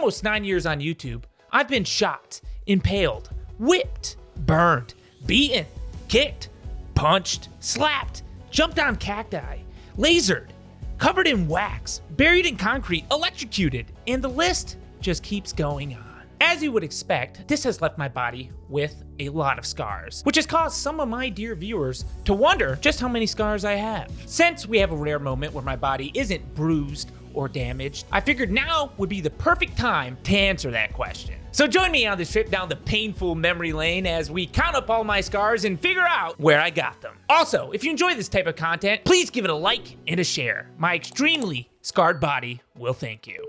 almost 9 years on YouTube, I've been shot, impaled, whipped, burned, beaten, kicked, punched, slapped, jumped on cacti, lasered, covered in wax, buried in concrete, electrocuted, and the list just keeps going on. As you would expect, this has left my body with a lot of scars, which has caused some of my dear viewers to wonder just how many scars I have. Since we have a rare moment where my body isn't bruised or damaged, I figured now would be the perfect time to answer that question. So join me on this trip down the painful memory lane as we count up all my scars and figure out where I got them. Also, if you enjoy this type of content, please give it a like and a share. My extremely scarred body will thank you.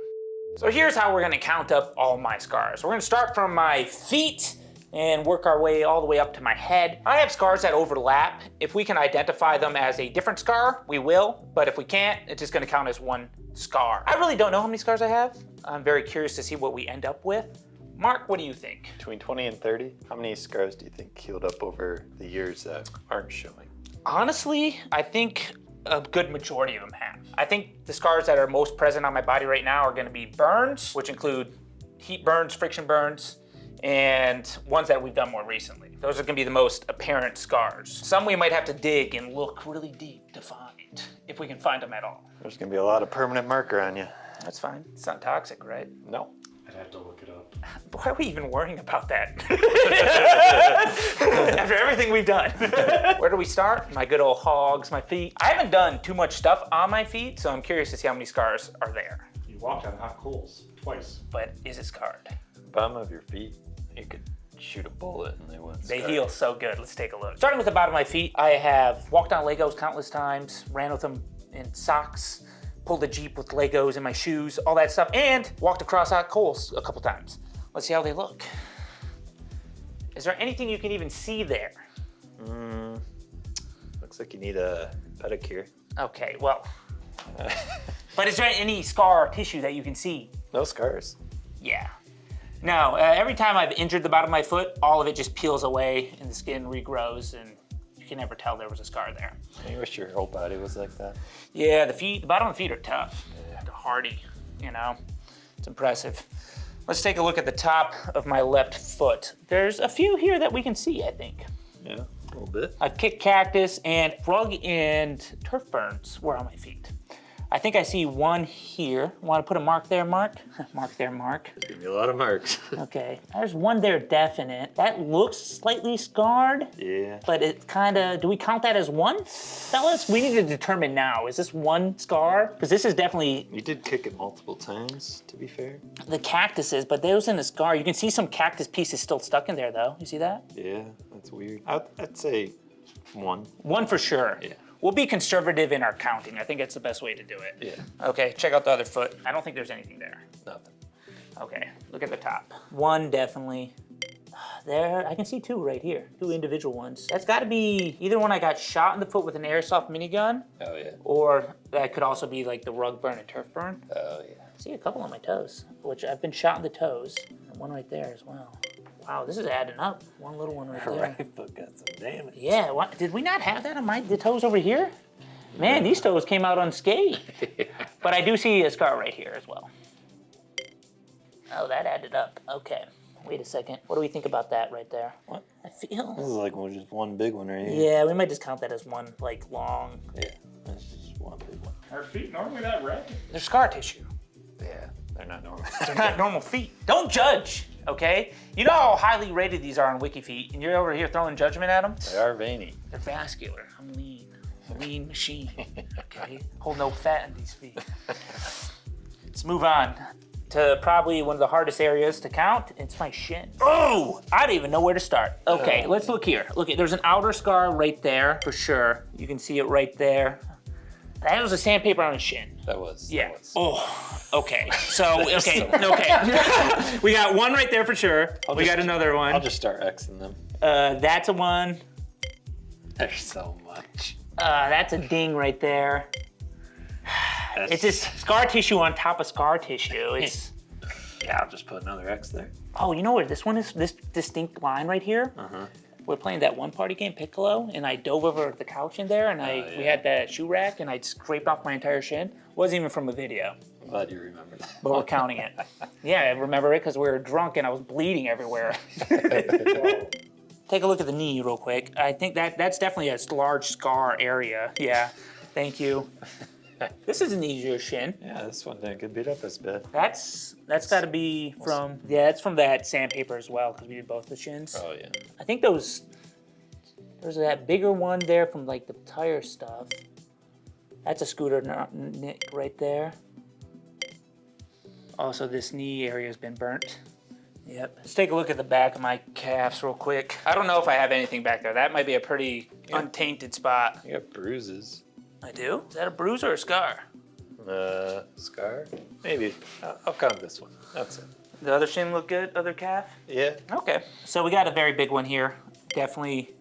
So here's how we're gonna count up all my scars. We're gonna start from my feet and work our way all the way up to my head. I have scars that overlap. If we can identify them as a different scar, we will, but if we can't, it's just gonna count as one scar. I really don't know how many scars I have. I'm very curious to see what we end up with. Mark, what do you think? Between 20 and 30, how many scars do you think healed up over the years that aren't showing? Honestly, I think a good majority of them have. I think the scars that are most present on my body right now are gonna be burns, which include heat burns, friction burns, and ones that we've done more recently. Those are gonna be the most apparent scars. Some we might have to dig and look really deep to find, if we can find them at all. There's gonna be a lot of permanent marker on you. That's fine, it's not toxic, right? No. I'd have to look it up. Why are we even worrying about that? After everything we've done. Where do we start? My good old hogs, my feet. I haven't done too much stuff on my feet, so I'm curious to see how many scars are there. You walked on hot coals twice. But is it scarred? Bottom of your feet, you could shoot a bullet and they wouldn't They scar. heal so good. Let's take a look. Starting with the bottom of my feet, I have walked on Legos countless times, ran with them in socks, pulled a Jeep with Legos in my shoes, all that stuff, and walked across hot coals a couple times. Let's see how they look. Is there anything you can even see there? Looks like you need a pedicure. Okay, well. But is there any scar tissue that you can see? No scars. Yeah. No, every time I've injured the bottom of my foot, all of it just peels away and the skin regrows and you can never tell there was a scar there. I wish your whole body was like that. Yeah, the bottom of the feet are tough. They're hardy, you know? It's impressive. Let's take a look at the top of my left foot. There's a few here that we can see, I think. Yeah, a little bit. A kicked cactus and frog and turf burns were on my feet. I think I see one here. Want to put a mark there, Mark? Mark there, Mark. Give me a lot of marks. Okay, there's one there definite. That looks slightly scarred. Yeah. But it kind of, do we count that as one? Fellas, we need to determine now, is this one scar? Because this is definitely You did kick it multiple times, to be fair. the cactuses, but those in the scar. You can see some cactus pieces still stuck in there though. You see that? Yeah, that's weird. I'd say one. One for sure. Yeah. We'll be conservative in our counting. I think that's the best way to do it. Yeah. Okay, check out the other foot. I don't think there's anything there. Nothing. Okay, look at the top. One definitely. There, I can see two right here. Two individual ones. That's gotta be either one I got shot in the foot with an airsoft minigun, Oh, yeah. or that could also be like the rug burn and turf burn. Oh, yeah. I see a couple on my toes, which I've been shot in the toes. And one right there as well. Wow, this is adding up. One little one right there. Right foot got some damage. Yeah, what, did we not have that on the toes over here? Man, these toes came out unscathed. But I do see a scar right here as well. Oh, that added up. Okay, wait a second. What do we think about that right there? What? I This is feel. like just one big one right here. Yeah, we might just count that as one, like, long. Yeah, that's just one big one. Are feet normally that red? They're scar tissue. Yeah, they're not normal. They're not normal feet. Don't judge, okay? You know how highly rated these are on WikiFeet, and you're over here throwing judgment at them? They are veiny. They're vascular. I'm lean. Lean machine, okay? Hold no fat in these feet. Let's move on to probably one of the hardest areas to count. It's my shin. Oh, I don't even know where to start. Okay, let's look here. Look, there's an outer scar right there for sure. You can see it right there. That was a sandpaper on his shin. That was. Yeah. That was. Oh, okay. So, okay. We got one right there for sure. We got another one. I'll just start Xing them. That's a one. There's so much. That's a ding right there. It's just scar tissue on top of scar tissue. It's Yeah, I'll just put another X there. oh, you know where this one is? This distinct line right here. Uh-huh. We're playing that one party game, Piccolo, and I dove over the couch in there, and we yeah. had that shoe rack, and I scraped off my entire shin. Wasn't even from a video. I'm glad you remember that. but we're counting it. Yeah, I remember it because we were drunk and I was bleeding everywhere. Take a look at the knee real quick. I think that's definitely a large scar area. Yeah, thank you. This is an easier shin. Yeah, this one didn't get beat up as bad. That's got to be from, yeah, it's from that sandpaper as well because we did both the shins. Oh, yeah. I think there's that bigger one there from like the tire stuff. That's a scooter nick right there. Also, this knee area has been burnt. Yep. Let's take a look at the back of my calves real quick. I don't know if I have anything back there. That might be a pretty untainted spot. You got bruises. I do? Is that a bruise or a scar? Scar? Maybe. I'll count this one. That's it. The other shin look good? Other calf? Yeah. Okay. So we got a very big one here. Definitely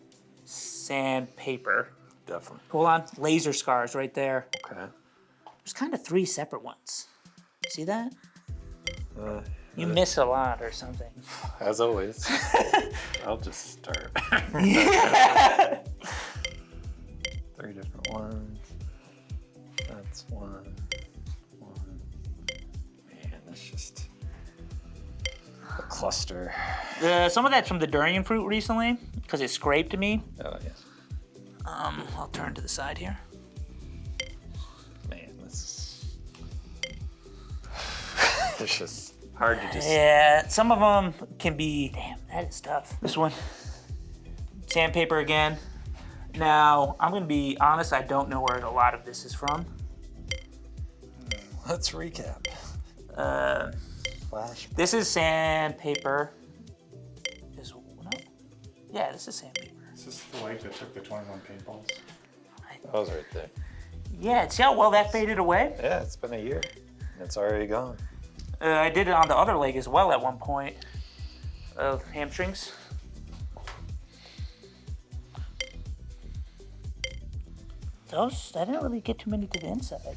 sandpaper. Definitely. Hold on. Laser scars right there. Okay. There's kind of 3 separate ones. See that? You miss a lot or something. As always. I'll just start. 3 different ones. That's one. Man, that's just a cluster. Some of that's from the durian fruit recently because it scraped me. Oh, yes. I'll turn to the side here. Man, this it's just hard to just. Yeah, some of them can be. Damn, that is tough. This one, sandpaper again. Now, I'm gonna be honest. I don't know where a lot of this is from. Let's recap. Flash. This is sandpaper. Yeah, this is sandpaper. Is this the lake that took the 21 paintballs? That was right there. Yeah, see how well that faded away? Yeah, it's been a year. It's already gone. I did it on the other leg as well at one point. Hamstrings. Those, I didn't really get too many to the inside.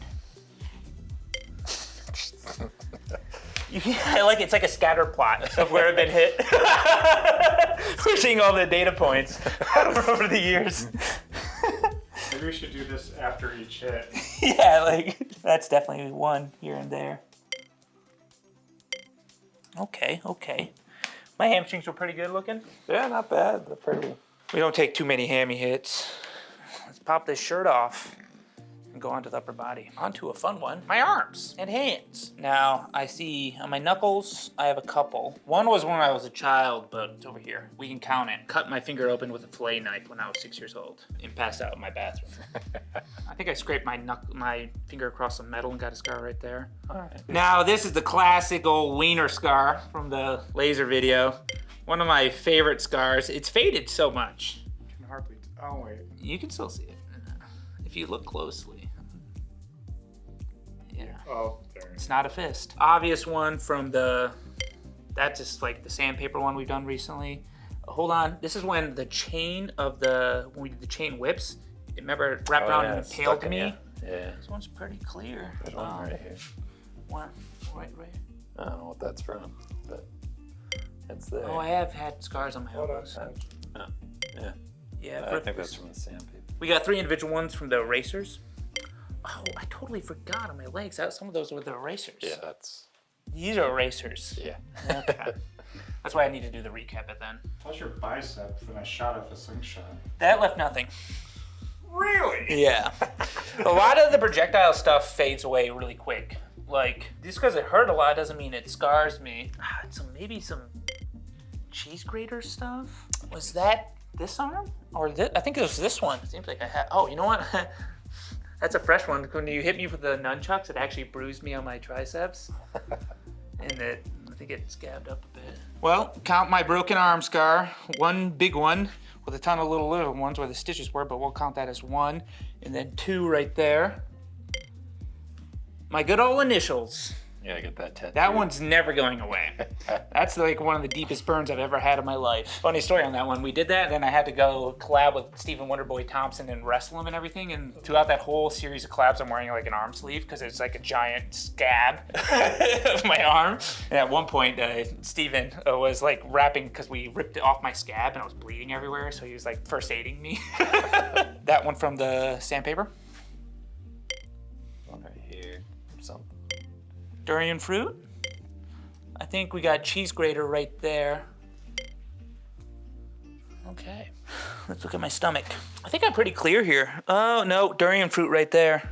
It's like a scatter plot of where I've been hit. We're seeing all the data points over the years. Maybe we should do this after each hit. Yeah, that's definitely one here and there. Okay. My hamstrings were pretty good looking. Yeah, not bad. They're pretty. We don't take too many hammy hits. Let's pop this shirt off and go onto the upper body. Onto a fun one, my arms and hands. Now, I see on my knuckles, I have a couple. One was when I was a child, but it's over here. We can count it. Cut my finger open with a fillet knife when I was 6 years old and passed out in my bathroom. I think I scraped my finger across some metal and got a scar right there. All right. Now, this is the classic old wiener scar from the laser video. One of my favorite scars. It's faded so much. You can hardly. Oh, wait. You can still see it if you look closely. Yeah, Oh, there. it's not a fist. Obvious one from that's just like the sandpaper one we've done recently. Hold on, this is when the chain of when we did the chain whips, remember it wrapped around and it's impaled stuck in me? you. Yeah. This one's pretty clear. There's one right here. One, right. I don't know what that's from, but it's there. Oh, I have had scars on my Hold on. elbows. Yeah. Yeah, I think that's from the sandpaper. we got 3 individual ones from the erasers. Oh, I totally forgot on my legs. Some of those were the erasers. Yeah, that's. These are erasers. Yeah. Okay. That's why I need to do the recap it then. How's your bicep when I shot off a slingshot? That left nothing. Really? Yeah. A lot of the projectile stuff fades away really quick. Just because it hurt a lot doesn't mean it scars me. Maybe some cheese grater stuff? Was that this arm? Or I think it was this one. It seems like I had. Oh, you know what? That's a fresh one. When you hit me with the nunchucks, it actually bruised me on my triceps. And I think it scabbed up a bit. Well, count my broken arm scar. One big one with a ton of little ones where the stitches were, but we'll count that as 1. And then 2 right there. My good old initials. Yeah, I get that tattoo. That one's never going away. That's one of the deepest burns I've ever had in my life. Funny story on that one. We did that, and then I had to go collab with Stephen Wonderboy Thompson and wrestle him and everything. And throughout that whole series of collabs, I'm wearing an arm sleeve because it's like a giant scab of my arm. And at one point, Stephen was rapping because we ripped it off my scab and I was bleeding everywhere. So he was first aiding me. That one from the sandpaper. One right here or something. Durian fruit. I think we got cheese grater right there. Okay, let's look at my stomach. I think I'm pretty clear here. Oh no, durian fruit right there.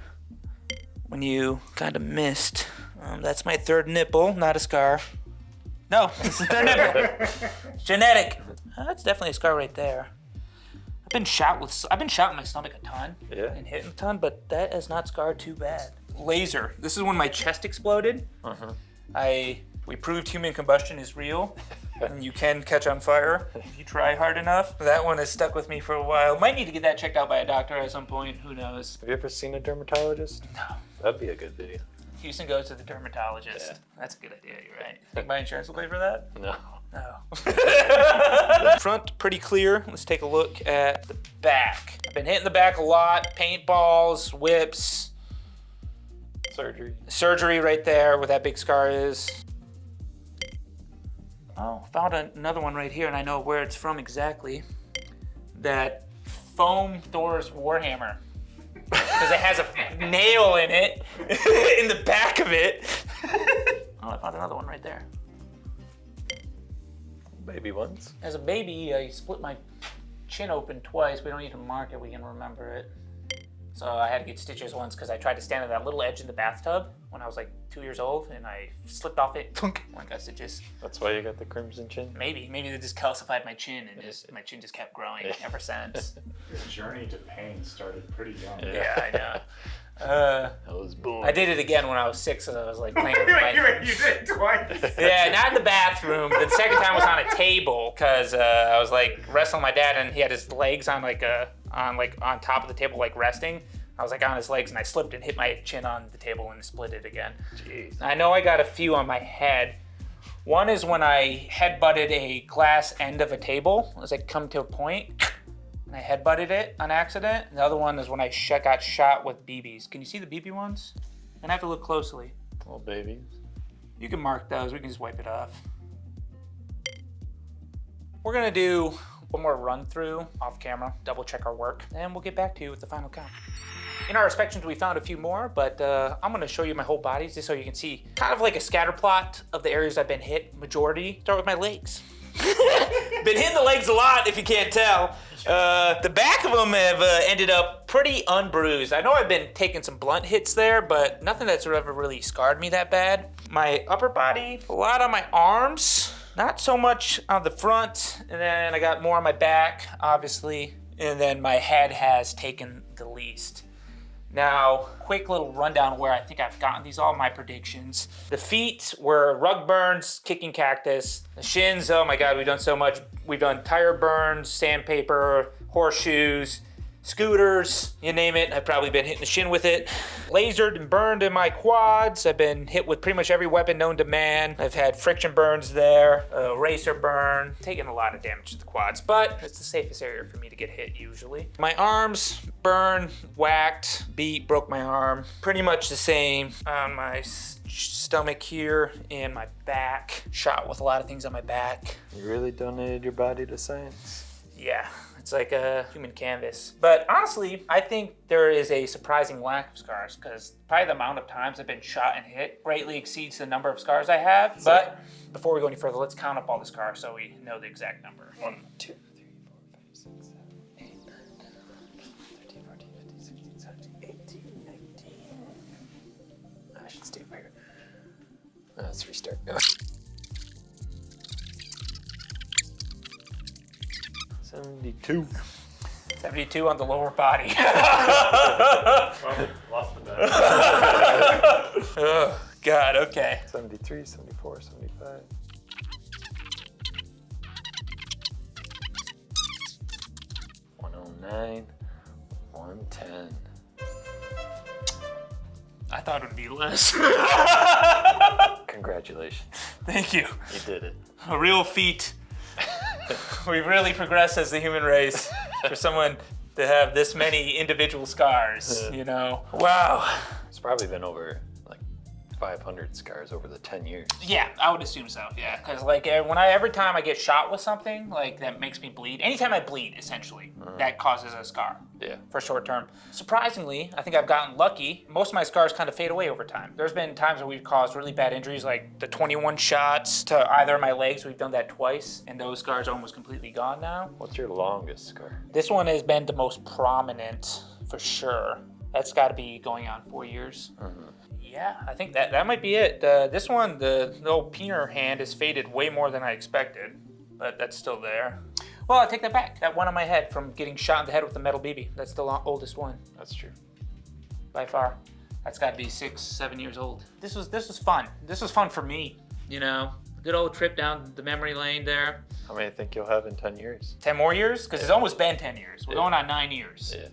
When you kind of missed. That's my third nipple, not a scar. No, it's the third nipple. It's genetic. That's definitely a scar right there. I've been shot in my stomach a ton. Yeah. And hit a ton, but that has not scarred too bad. Laser. This is when my chest exploded. We proved human combustion is real. And you can catch on fire if you try hard enough. That one has stuck with me for a while. Might need to get that checked out by a doctor at some point. Who knows? Have you ever seen a dermatologist? No. That'd be a good video. Houston goes to the dermatologist. Yeah. That's a good idea. You're right. Think my insurance will pay for that? No. No. Front pretty clear. Let's take a look at the back. I've been hitting the back a lot. Paintballs, whips, surgery right there where that big scar is. Oh, found another one right here, and I know where it's from exactly. That foam Thor's Warhammer. Because it has a nail in it, in the back of it. Oh, I found another one right there. Baby ones. As a baby, I split my chin open twice. We don't need to mark it, we can remember it. So I had to get stitches once because I tried to stand on that little edge in the bathtub when I was like 2 years old, and I slipped off it. I got stitches. That's why you got the crimson chin? Maybe they just calcified my chin, and my chin just kept growing ever since. Your journey to pain started pretty young. Yeah, I know. I was born. I did it again when I was 6, and I was like playing with my... You did it twice. Yeah, not in the bathroom. The second time was on a table because I was like wrestling my dad, and he had his legs on on top of the table, like resting. I was like on his legs, and I slipped and hit my chin on the table and split it again. Jeez. I know I got a few on my head. One is when I headbutted a glass end of a table as I come to a point, and I headbutted it on accident. And the other one is when I got shot with BBs. Can you see the BB ones? And I have to look closely. Little babies. You can mark those. We can just wipe it off. We're gonna do one more run through off camera, double check our work, and we'll get back to you with the final count. In our inspections, we found a few more, but I'm gonna show you my whole body just so you can see kind of like a scatter plot of the areas I've been hit. Majority, start with my legs. Been hitting the legs a lot, if you can't tell. The back of them have ended up pretty unbruised. I know I've been taking some blunt hits there, but nothing that's ever really scarred me that bad. My upper body, a lot on my arms, not so much on the front, and then I got more on my back, obviously, and then my head has taken the least. Now, quick little rundown where I think I've gotten these, all my predictions. The feet were rug burns, kicking cactus. The shins, oh my God, we've done so much. We've done tire burns, sandpaper, horseshoes, scooters, you name it. I've probably been hitting the shin with it. Lasered and burned in my quads. I've been hit with pretty much every weapon known to man. I've had friction burns there, a racer burn, taking a lot of damage to the quads, but it's the safest area for me to get hit usually. My arms, burned, whacked, beat, broke my arm. Pretty much the same on my stomach here and my back. Shot with a lot of things on my back. You really donated your body to science? Yeah, it's like a human canvas. But honestly, I think there is a surprising lack of scars because probably the amount of times I've been shot and hit greatly exceeds the number of scars I have. But before we go any further, let's count up all the scars so we know the exact number. 1, 2, 3, 4, 5, 6, 7, 8, 9, 10, 13, 14, 15, 16, 17, 18, 19. I should stay over here. Let's restart. 72. 72 on the lower body. Well, lost the bet. Oh, God, okay. 73, 74, 75. 109, 110. I thought it would be less. Congratulations. Thank you. You did it. A real feat. We've really progressed as the human race for someone to have this many individual scars, you know? Wow. It's probably been over like 500 scars over the 10 years. Yeah, I would assume so. Yeah, because like every time I get shot with something like that makes me bleed. Anytime I bleed, essentially, that causes a scar. Yeah. For short term. Surprisingly, I think I've gotten lucky. Most of my scars kind of fade away over time. There's been times where we've caused really bad injuries, like the 21 shots to either of my legs. We've done that twice, and those scars are almost completely gone now. What's your longest scar? This one has been the most prominent for sure. That's got to be going on 4 years. Yeah, I think that might be it. This one, the old peener hand has faded way more than I expected, but that's still there. Well, I take that back. That one on my head from getting shot in the head with the metal BB. That's the oldest one That's true. by far. That's got to be 6, 7 years old. This was fun. This was fun for me. You know, good old trip down the memory lane there. How many think you'll have in 10 years? 10 more years? Because it's almost been 10 years. We're going on 9 years. Yeah.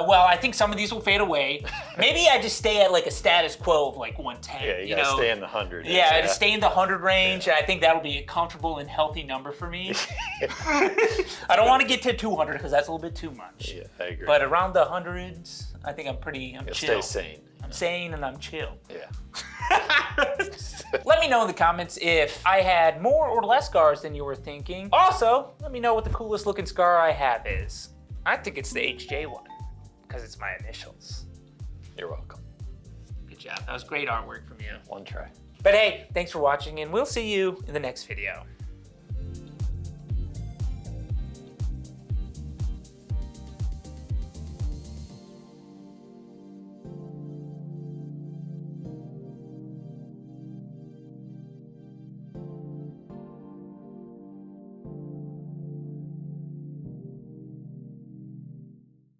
Well, I think some of these will fade away. Maybe I just stay at like a status quo of like 110. Yeah, you gotta stay in the 100. Yeah, I just stay in the 100 range, and I think that'll be a comfortable and healthy number for me. I don't want to get to 200 because that's a little bit too much. Yeah, I agree. But around the hundreds, I think I'm You'll chill. stay sane. I'm sane and I'm chill. Yeah. Let me know in the comments if I had more or less scars than you were thinking. Also, let me know what the coolest looking scar I have is. I think it's the HJ one, because it's my initials. You're welcome. Good job. That was great artwork from you. One try. But hey, thanks for watching, and we'll see you in the next video.